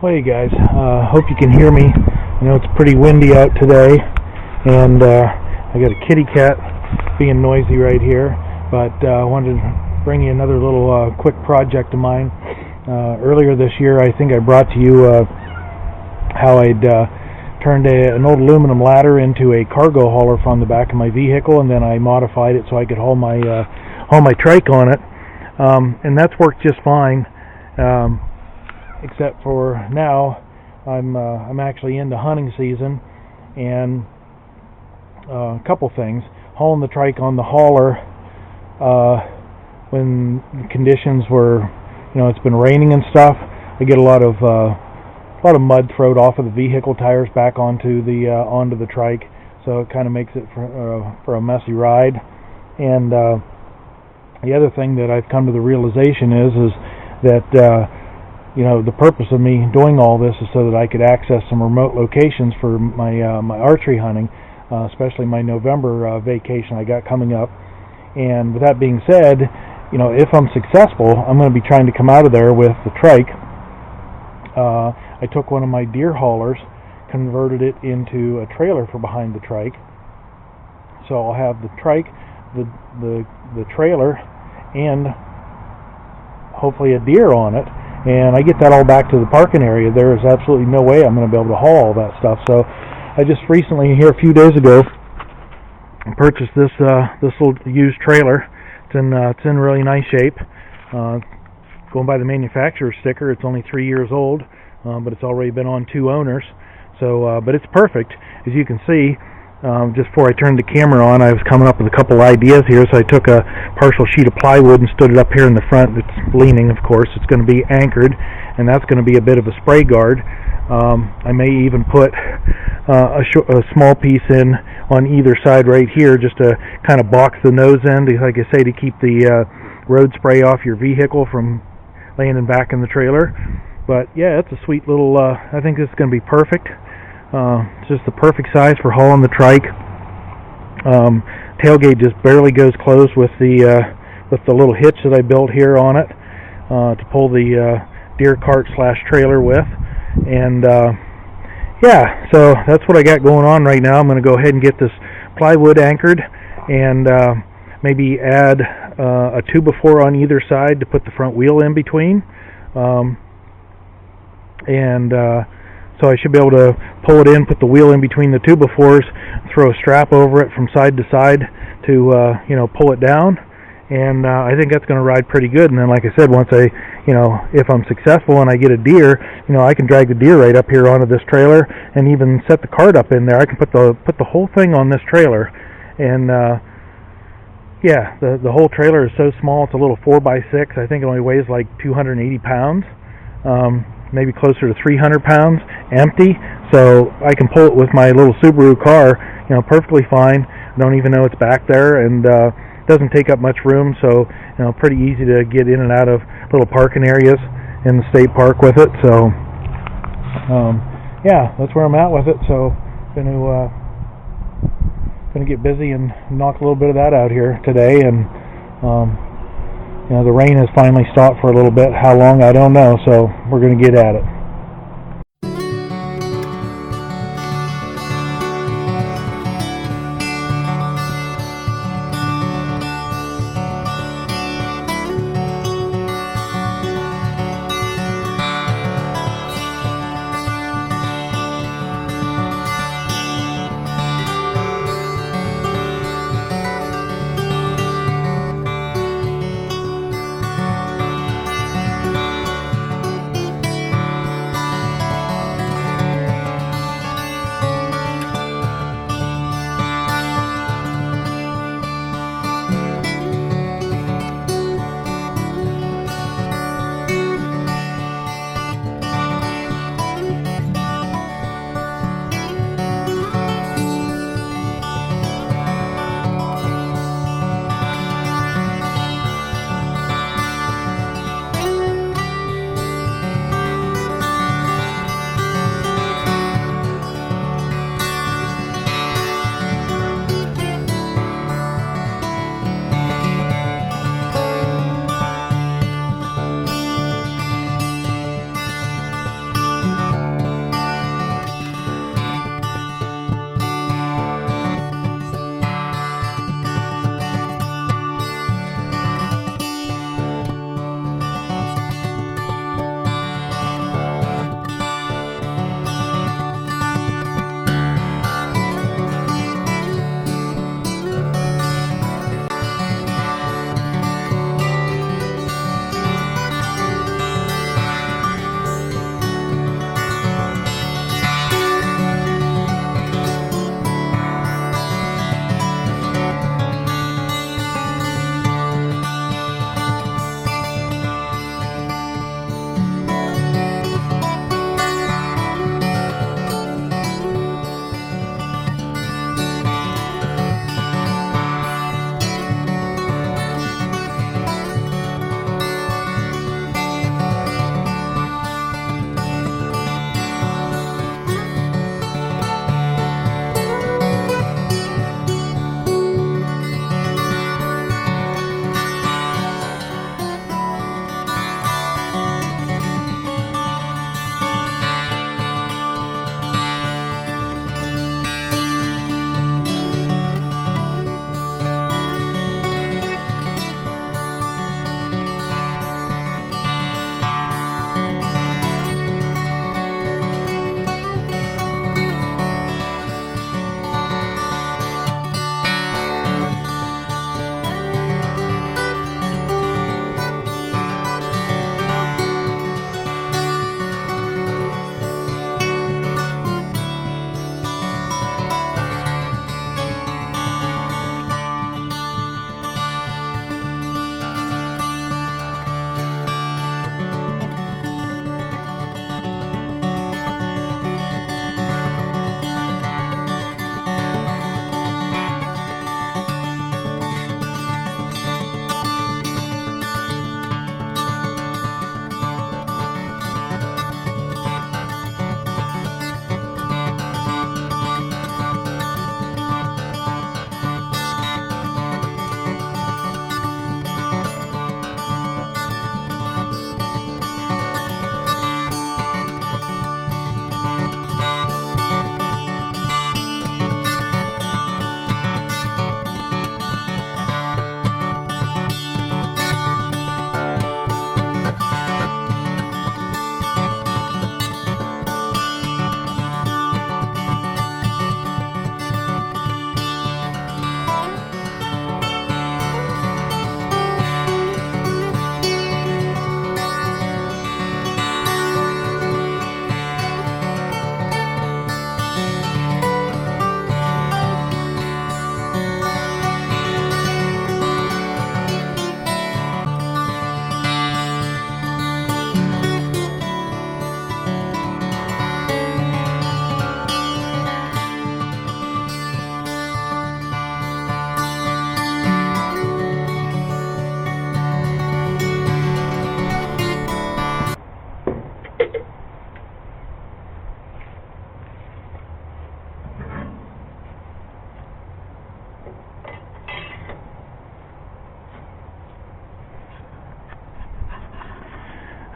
Well, hey guys, hope you can hear me. I know it's pretty windy out today, and I got a kitty cat being noisy right here, but I wanted to bring you another little quick project of mine. Earlier this year, I think I brought to you how I'd turned an old aluminum ladder into a cargo hauler from the back of my vehicle, and then I modified it so I could haul my trike on it, and that's worked just fine. Except for now, I'm actually into hunting season, and a couple things. Hauling the trike on the hauler when the conditions were, it's been raining and stuff. I get a lot of mud thrown off of the vehicle tires back onto the trike, so it kind of makes it for a messy ride. And the other thing that I've come to the realization is that the purpose of me doing all this is so that I could access some remote locations for my archery hunting, especially my November vacation I got coming up. And with that being said, if I'm successful, I'm going to be trying to come out of there with the trike. I took one of my deer haulers, converted it into a trailer for behind the trike. So I'll have the trike, the trailer, and hopefully a deer on it. And I get that all back to the parking area. There is absolutely no way I'm going to be able to haul all that stuff. So I just recently, here a few days ago, purchased this little used trailer. It's in really nice shape. Going by the manufacturer's sticker, it's only 3 years old, but it's already been on 2 owners. So, but it's perfect. As you can see, just before I turned the camera on, I was coming up with a couple ideas here, so I took a partial sheet of plywood and stood it up here in the front. It's leaning, of course. It's going to be anchored, and that's going to be a bit of a spray guard. I may even put a small piece in on either side right here, just to kind of box the nose end, like I say, to keep the road spray off your vehicle from landing back in the trailer. But yeah, it's a sweet little, I think this is going to be perfect. It's just the perfect size for hauling the trike. Tailgate just barely goes closed with the little hitch that I built here on it to pull the deer cart / trailer with. And yeah, so that's what I got going on right now. I'm going to go ahead and get this plywood anchored, and maybe add a 2x4 on either side to put the front wheel in between. So I should be able to pull it in, put the wheel in between the 2x4s, throw a strap over it from side to side to pull it down, and I think that's going to ride pretty good. And then, like I said, once if I'm successful and I get a deer, I can drag the deer right up here onto this trailer and even set the cart up in there. I can put the whole thing on this trailer, and yeah, the whole trailer is so small. It's a little 4x6. I think it only weighs like 280 pounds. Maybe closer to 300 pounds, empty, so I can pull it with my little Subaru car, perfectly fine. Don't even know it's back there, and doesn't take up much room, so pretty easy to get in and out of little parking areas in the state park with it. So yeah, that's where I'm at with it. So gonna get busy and knock a little bit of that out here today, and the rain has finally stopped for a little bit. How long, I don't know, so we're going to get at it.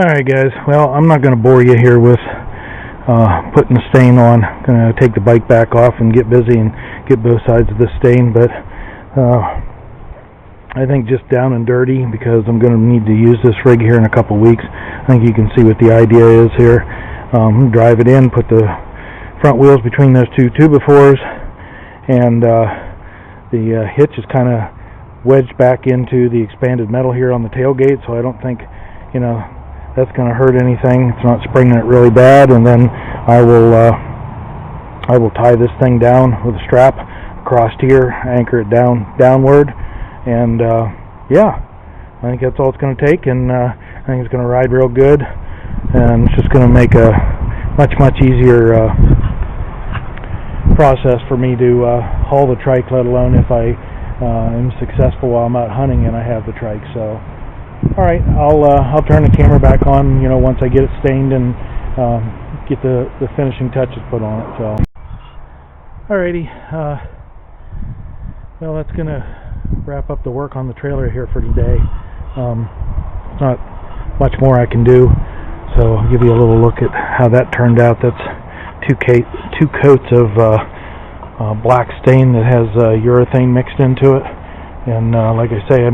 Alright guys, well, I'm not going to bore you here with putting the stain on. I'm going to take the bike back off and get busy and get both sides of the stain, but I think just down and dirty, because I'm going to need to use this rig here in a couple weeks. I think you can see what the idea is here. Drive it in, put the front wheels between those two 2x4s, and the hitch is kind of wedged back into the expanded metal here on the tailgate, so I don't think, that's going to hurt anything. It's not springing it really bad. And then I will tie this thing down with a strap across here, anchor it downward, and yeah, I think that's all it's going to take, and I think it's going to ride real good, and it's just going to make a much easier process for me to haul the trike, let alone if I am successful while I'm out hunting and I have the trike. So alright, I'll turn the camera back on, once I get it stained and get the finishing touches put on it. So alrighty, well, that's gonna wrap up the work on the trailer here for today. It's not much more I can do, so I'll give you a little look at how that turned out. That's two coats of black stain that has urethane mixed into it, and like I say,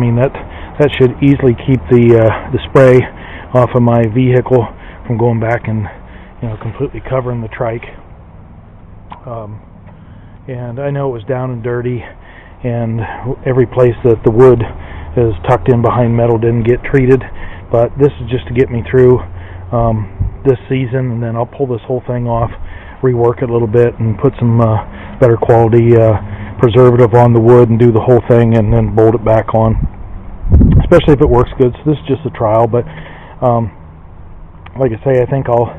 that should easily keep the spray off of my vehicle from going back and completely covering the trike. And I know it was down and dirty, and every place that the wood is tucked in behind metal didn't get treated, but this is just to get me through this season, and then I'll pull this whole thing off, rework it a little bit, and put some better quality preservative on the wood and do the whole thing, and then bolt it back on, especially if it works good. So this is just a trial, but like I say, I think I'll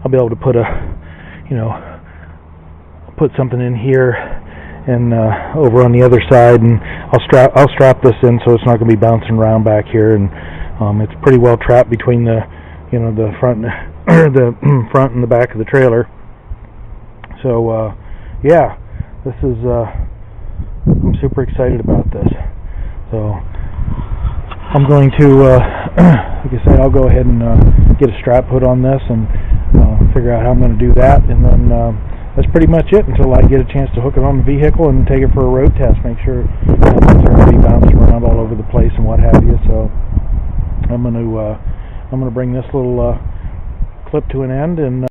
be able to put put something in here and over on the other side, and I'll strap this in so it's not going to be bouncing around back here, and it's pretty well trapped between the the front the front and the back of the trailer. So yeah, this is I'm super excited about this. So I'm going to like I said, I'll go ahead and get a strap put on this and figure out how I'm going to do that, and then that's pretty much it until I get a chance to hook it on the vehicle and take it for a road test, make sure it's not going to be bouncing around all over the place and what have you. So I'm going to bring this little clip to an end, and